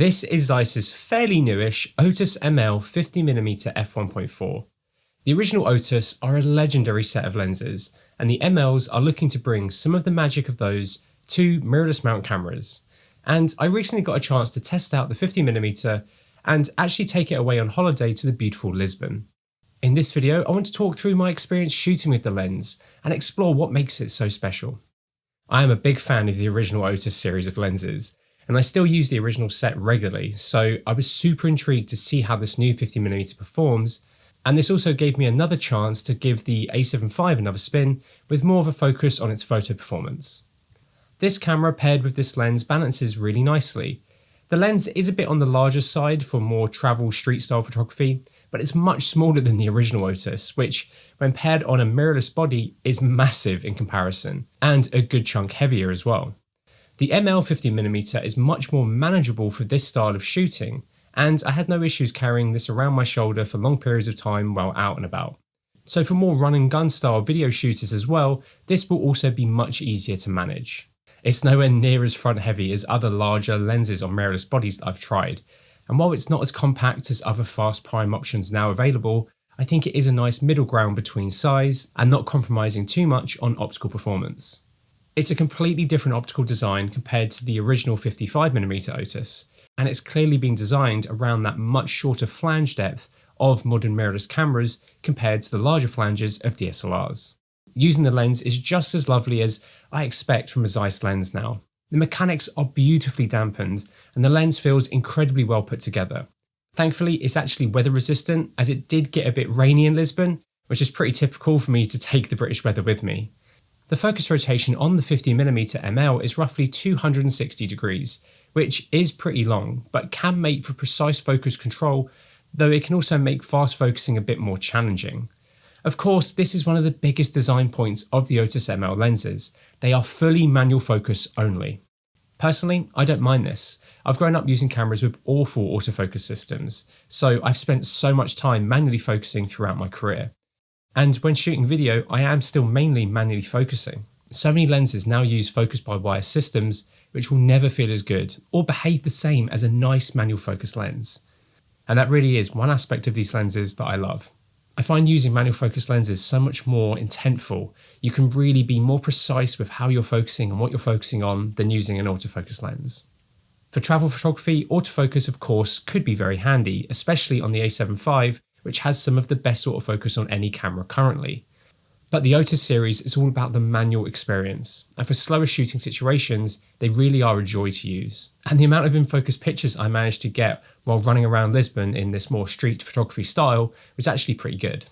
This is Zeiss's fairly newish Otus ML 50mm f1.4. The original Otus are a legendary set of lenses, and the MLs are looking to bring some of the magic of those to mirrorless mount cameras. And I recently got a chance to test out the 50mm and actually take it away on holiday to the beautiful Lisbon. In this video, I want to talk through my experience shooting with the lens and explore what makes it so special. I am a big fan of the original Otus series of lenses, and I still use the original set regularly, so I was super intrigued to see how this new 50mm performs, and this also gave me another chance to give the A7 IV another spin with more of a focus on its photo performance. This camera paired with this lens balances really nicely. The lens is a bit on the larger side for more travel street style photography, but it's much smaller than the original Otus, which when paired on a mirrorless body is massive in comparison, and a good chunk heavier as well. The ML 50mm is much more manageable for this style of shooting, and I had no issues carrying this around my shoulder for long periods of time while out and about. So for more run and gun style video shooters as well, this will also be much easier to manage. It's nowhere near as front heavy as other larger lenses on mirrorless bodies that I've tried, and while it's not as compact as other fast prime options now available, I think it is a nice middle ground between size and not compromising too much on optical performance. It's a completely different optical design compared to the original 55mm Otus, and it's clearly been designed around that much shorter flange depth of modern mirrorless cameras compared to the larger flanges of DSLRs. Using the lens is just as lovely as I expect from a Zeiss lens now. The mechanics are beautifully dampened, and the lens feels incredibly well put together. Thankfully, it's actually weather resistant, as it did get a bit rainy in Lisbon, which is pretty typical for me to take the British weather with me. The focus rotation on the 50mm ML is roughly 260 degrees, which is pretty long, but can make for precise focus control, though it can also make fast focusing a bit more challenging. Of course, this is one of the biggest design points of the Otus ML lenses. They are fully manual focus only. Personally, I don't mind this. I've grown up using cameras with awful autofocus systems, so I've spent so much time manually focusing throughout my career. And when shooting video, I am still mainly manually focusing. So many lenses now use focus-by-wire systems, which will never feel as good or behave the same as a nice manual focus lens. And that really is one aspect of these lenses that I love. I find using manual focus lenses so much more intentful. You can really be more precise with how you're focusing and what you're focusing on than using an autofocus lens. For travel photography, autofocus of course could be very handy, especially on the A7 IV, which has some of the best autofocus on any camera currently. But the Otus series is all about the manual experience, and for slower shooting situations, they really are a joy to use. And the amount of in-focus pictures I managed to get while running around Lisbon in this more street photography style was actually pretty good.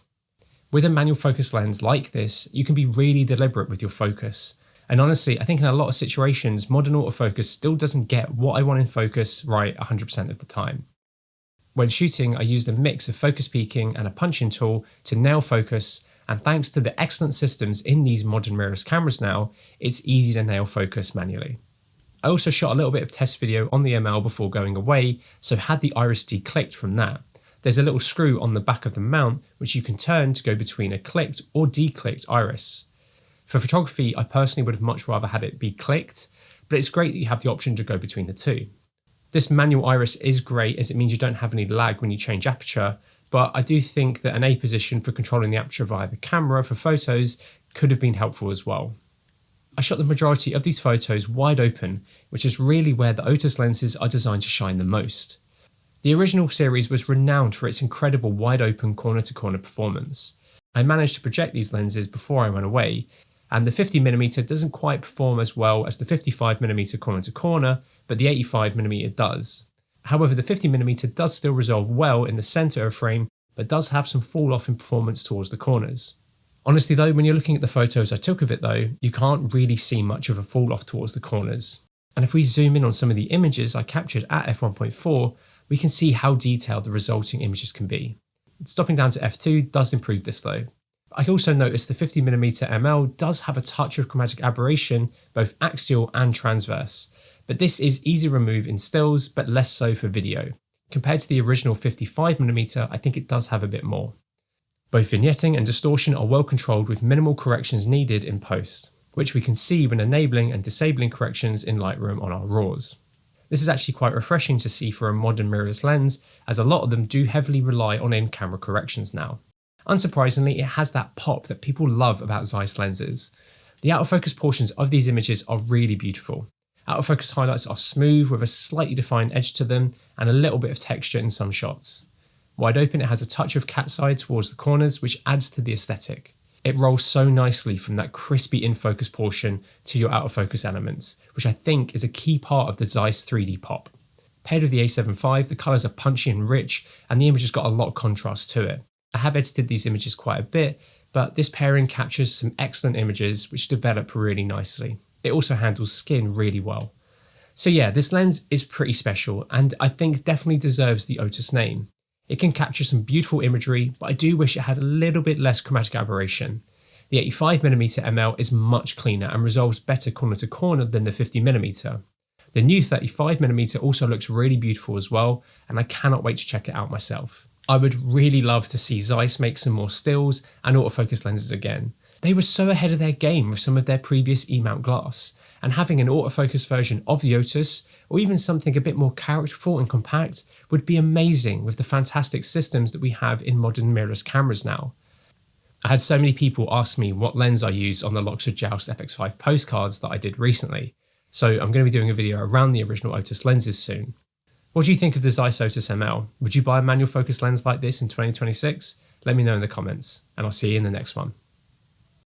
With a manual focus lens like this, you can be really deliberate with your focus. And honestly, I think in a lot of situations, modern autofocus still doesn't get what I want in focus right 100% of the time. When shooting, I used a mix of focus peaking and a punch-in tool to nail focus, and thanks to the excellent systems in these modern mirrorless cameras now, it's easy to nail focus manually. I also shot a little bit of test video on the ML before going away, so had the iris declicked from that. There's a little screw on the back of the mount which you can turn to go between a clicked or declicked iris. For photography, I personally would have much rather had it be clicked, but it's great that you have the option to go between the two. This manual iris is great as it means you don't have any lag when you change aperture, but I do think that an A position for controlling the aperture via the camera for photos could have been helpful as well. I shot the majority of these photos wide open, which is really where the Otus lenses are designed to shine the most. The original series was renowned for its incredible wide open corner-to-corner performance. I managed to project these lenses before I went away, and the 50mm doesn't quite perform as well as the 55mm corner-to-corner, but the 85mm does. However, the 50mm does still resolve well in the centre of frame, but does have some fall off in performance towards the corners. Honestly though, when you're looking at the photos I took of it though, you can't really see much of a fall off towards the corners. And if we zoom in on some of the images I captured at f1.4, we can see how detailed the resulting images can be. Stopping down to f2 does improve this though. I also noticed the 50mm ML does have a touch of chromatic aberration, both axial and transverse, but this is easy to remove in stills, but less so for video. Compared to the original 55mm, I think it does have a bit more. Both vignetting and distortion are well controlled with minimal corrections needed in post, which we can see when enabling and disabling corrections in Lightroom on our RAWs. This is actually quite refreshing to see for a modern mirrorless lens, as a lot of them do heavily rely on in-camera corrections now. Unsurprisingly, it has that pop that people love about Zeiss lenses. The out of focus portions of these images are really beautiful. Out of focus highlights are smooth with a slightly defined edge to them and a little bit of texture in some shots. Wide open, it has a touch of cat's eye towards the corners, which adds to the aesthetic. It rolls so nicely from that crispy in-focus portion to your out-of-focus elements, which I think is a key part of the Zeiss 3D pop. Paired with the A7 IV, the colours are punchy and rich, and the image has got a lot of contrast to it. I have edited these images quite a bit, but this pairing captures some excellent images which develop really nicely. It also handles skin really well. So yeah, this lens is pretty special, and I think definitely deserves the Otus name. It can capture some beautiful imagery, but I do wish it had a little bit less chromatic aberration. The 85mm ML is much cleaner and resolves better corner to corner than the 50mm. The new 35mm also looks really beautiful as well, and I cannot wait to check it out myself. I would really love to see Zeiss make some more stills and autofocus lenses again. They were so ahead of their game with some of their previous E-mount glass, and having an autofocus version of the Otus, or even something a bit more characterful and compact, would be amazing with the fantastic systems that we have in modern mirrorless cameras now. I had so many people ask me what lens I used on the Loxford Joust FX5 postcards that I did recently, so I'm going to be doing a video around the original Otus lenses soon. What do you think of the Zeiss Otus ML? Would you buy a manual focus lens like this in 2026? Let me know in the comments, and I'll see you in the next one.